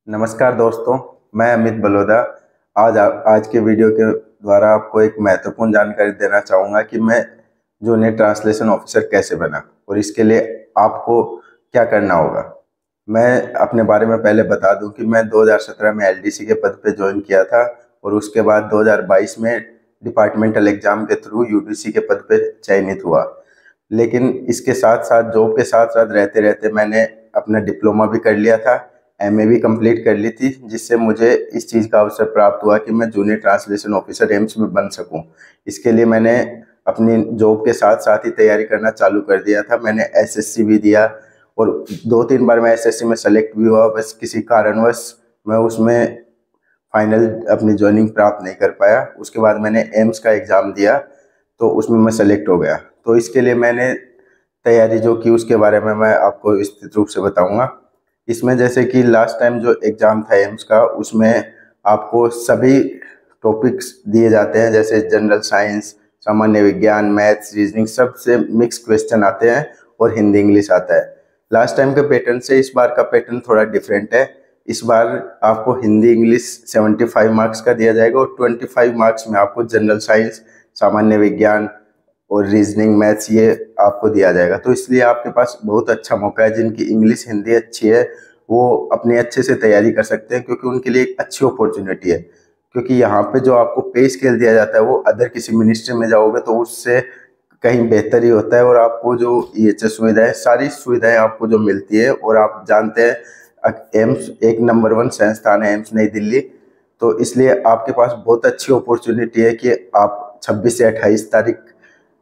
नमस्कार दोस्तों, मैं अमित बलोदा। आज के वीडियो के द्वारा आपको एक महत्वपूर्ण जानकारी देना चाहूँगा कि मैं जूनियर ट्रांसलेशन ऑफिसर कैसे बना और इसके लिए आपको क्या करना होगा। मैं अपने बारे में पहले बता दूं कि मैं 2017 में एलडीसी के पद पे ज्वाइन किया था और उसके बाद 2022 में डिपार्टमेंटल एग्ज़ाम के थ्रू यूडीसी के पद पे चयनित हुआ। लेकिन इसके साथ साथ जॉब के साथ साथ रहते रहते मैंने अपना डिप्लोमा भी कर लिया था, एमए भी कंप्लीट कर ली थी, जिससे मुझे इस चीज़ का अवसर प्राप्त हुआ कि मैं जूनियर ट्रांसलेशन ऑफिसर एम्स में बन सकूं। इसके लिए मैंने अपनी जॉब के साथ साथ ही तैयारी करना चालू कर दिया था। मैंने एसएससी भी दिया और 2-3 बार मैं एसएससी में सेलेक्ट भी हुआ, बस किसी कारणवश मैं उसमें फाइनल अपनी ज्वाइनिंग प्राप्त नहीं कर पाया। उसके बाद मैंने एम्स का एग्ज़ाम दिया तो उसमें मैं सेलेक्ट हो गया। तो इसके लिए मैंने तैयारी जो की उसके बारे में मैं आपको विस्तृत रूप से बताऊंगा। इसमें जैसे कि लास्ट टाइम जो एग्ज़ाम था एम्स का, उसमें आपको सभी टॉपिक्स दिए जाते हैं, जैसे जनरल साइंस, सामान्य विज्ञान, मैथ्स, रीजनिंग, सबसे मिक्स क्वेश्चन आते हैं और हिंदी इंग्लिश आता है। लास्ट टाइम के पैटर्न से इस बार का पैटर्न थोड़ा डिफरेंट है। इस बार आपको हिंदी इंग्लिश 75 मार्क्स का दिया जाएगा और 25 मार्क्स में आपको जनरल साइंस, सामान्य विज्ञान और रीजनिंग, मैथ्स ये आपको दिया जाएगा। तो इसलिए आपके पास बहुत अच्छा मौका है। जिनकी इंग्लिश हिंदी अच्छी है वो अपने अच्छे से तैयारी कर सकते हैं, क्योंकि उनके लिए एक अच्छी अपॉर्चुनिटी है। क्योंकि यहाँ पे जो आपको पे स्केल दिया जाता है वो अदर किसी मिनिस्ट्री में जाओगे तो उससे कहीं बेहतर ही होता है, और आपको जो ईएचएस सुविधाएं, सारी सुविधाएं आपको जो मिलती है। और आप जानते हैं एम्स एक नंबर 1 संस्थान है, एम्स नई दिल्ली। तो इसलिए आपके पास बहुत अच्छी अपॉर्चुनिटी है कि आप 26 से 28 तारीख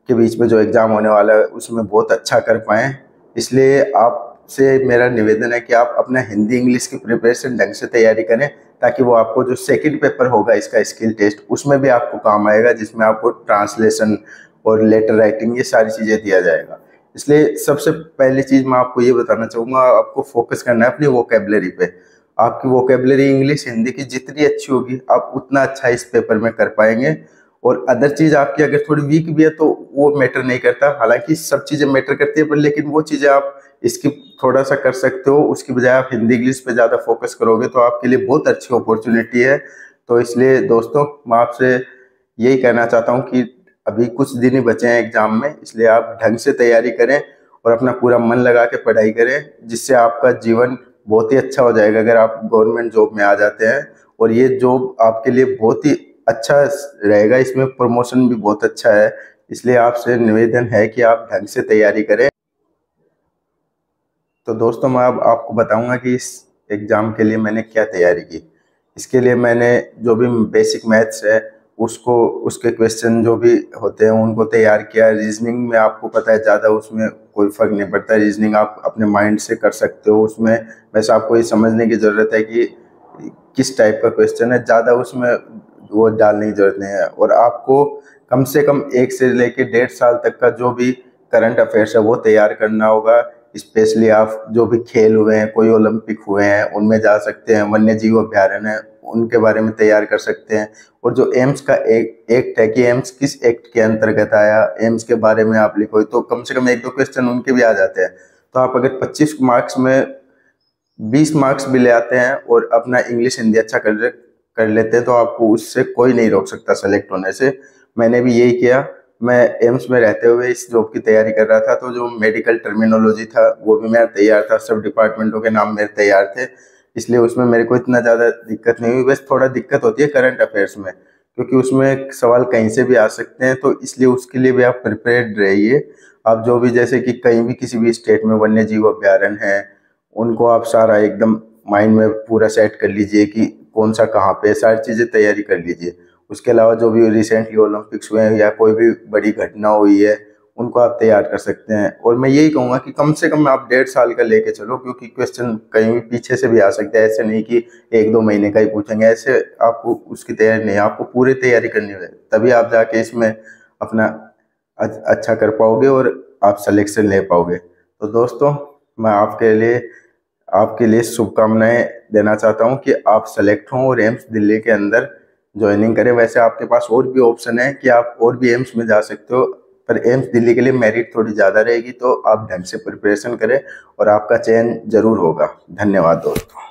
के बीच में जो एग्ज़ाम होने वाला है उसमें बहुत अच्छा कर पाएँ। इसलिए आपसे मेरा निवेदन है कि आप अपना हिंदी इंग्लिश की प्रिपरेशन ढंग से तैयारी करें, ताकि वो आपको जो सेकंड पेपर होगा इसका स्किल टेस्ट, उसमें भी आपको काम आएगा, जिसमें आपको ट्रांसलेशन और लेटर राइटिंग ये सारी चीज़ें दिया जाएगा। इसलिए सबसे पहली चीज़ मैं आपको ये बताना चाहूँगा, आपको फोकस करना है अपनी वोकेबलरी पे। आपकी वोकेबलरी इंग्लिश हिंदी की जितनी अच्छी होगी आप उतना अच्छा इस पेपर में कर पाएंगे। और अदर चीज़ आपकी अगर थोड़ी वीक भी है तो वो मैटर नहीं करता। हालांकि सब चीज़ें मैटर करती है, पर लेकिन वो चीज़ें आप स्किप थोड़ा सा कर सकते हो। उसकी बजाय आप हिंदी इंग्लिश पे ज़्यादा फोकस करोगे तो आपके लिए बहुत अच्छी अपॉर्चुनिटी है। तो इसलिए दोस्तों मैं आपसे यही कहना चाहता हूँ कि अभी कुछ दिन ही बचे हैं एग्ज़ाम में, इसलिए आप ढंग से तैयारी करें और अपना पूरा मन लगा के पढ़ाई करें, जिससे आपका जीवन बहुत ही अच्छा हो जाएगा अगर आप गवर्नमेंट जॉब में आ जाते हैं। और ये जॉब आपके लिए बहुत ही अच्छा रहेगा, इसमें प्रमोशन भी बहुत अच्छा है। इसलिए आपसे निवेदन है कि आप ढंग से तैयारी करें। तो दोस्तों मैं अब आपको बताऊंगा कि इस एग्ज़ाम के लिए मैंने क्या तैयारी की। इसके लिए मैंने जो भी बेसिक मैथ्स है उसको, उसके क्वेश्चन जो भी होते हैं उनको तैयार किया। रीजनिंग में आपको पता है ज़्यादा उसमें कोई फ़र्क नहीं पड़ता, रीजनिंग आप अपने माइंड से कर सकते हो। उसमें वैसे आपको ये समझने की ज़रूरत है कि किस टाइप का क्वेश्चन है, ज़्यादा उसमें वो डालने की ज़रूरत नहीं है। और आपको कम से कम 1 से लेकर 1.5 साल तक का जो भी करंट अफेयर्स है वो तैयार करना होगा। स्पेशली आप जो भी खेल हुए हैं, कोई ओलंपिक हुए हैं, उनमें जा सकते हैं। वन्य जीव अभ्यारण्य है उनके बारे में तैयार कर सकते हैं। और जो एम्स का एक एक्ट है कि एम्स किस एक्ट के अंतर्गत आया, एम्स के बारे में आप लिखो, तो कम से कम 1-2 क्वेश्चन उनके भी आ जाते हैं। तो आप अगर 25 मार्क्स में 20 मार्क्स भी ले आते हैं और अपना इंग्लिश हिंदी अच्छा कर लेते हैं तो आपको उससे कोई नहीं रोक सकता सेलेक्ट होने से। मैंने भी यही किया। मैं एम्स में रहते हुए इस जॉब की तैयारी कर रहा था, तो जो मेडिकल टर्मिनोलॉजी था वो भी मेरा तैयार था, सब डिपार्टमेंटों के नाम मेरे तैयार थे। इसलिए उसमें मेरे को इतना ज़्यादा दिक्कत नहीं हुई। बस थोड़ा दिक्कत होती है करंट अफेयर्स में, क्योंकि उसमें सवाल कहीं से भी आ सकते हैं। तो इसलिए उसके लिए भी आप प्रिपेयर्ड रहिए। आप जो भी, जैसे कि कहीं भी किसी भी स्टेट में वन्य जीव अभ्यारण्य है, उनको आप सारा एकदम माइंड में पूरा सेट कर लीजिए कि कौन सा कहाँ पे, सारी चीज़ें तैयारी कर लीजिए। उसके अलावा जो भी रिसेंटली ओलंपिक्स हुए हैं या कोई भी बड़ी घटना हुई है उनको आप तैयार कर सकते हैं। और मैं यही कहूँगा कि कम से कम आप 1.5 साल का लेके चलो, क्योंकि क्वेश्चन कहीं भी पीछे से भी आ सकते हैं। ऐसे नहीं कि 1-2 महीने का ही पूछेंगे, ऐसे आपको उसकी तैयारी नहीं है, आपको पूरी तैयारी करनी है, तभी आप जाके इसमें अपना अच्छा कर पाओगे और आप सिलेक्शन ले पाओगे। तो दोस्तों मैं आपके लिए शुभकामनाएं देना चाहता हूं कि आप सेलेक्ट हों और एम्स दिल्ली के अंदर ज्वाइनिंग करें। वैसे आपके पास और भी ऑप्शन है कि आप और भी एम्स में जा सकते हो, पर एम्स दिल्ली के लिए मेरिट थोड़ी ज़्यादा रहेगी। तो आप ढंग से प्रिपरेशन करें और आपका चयन जरूर होगा। धन्यवाद दोस्तों।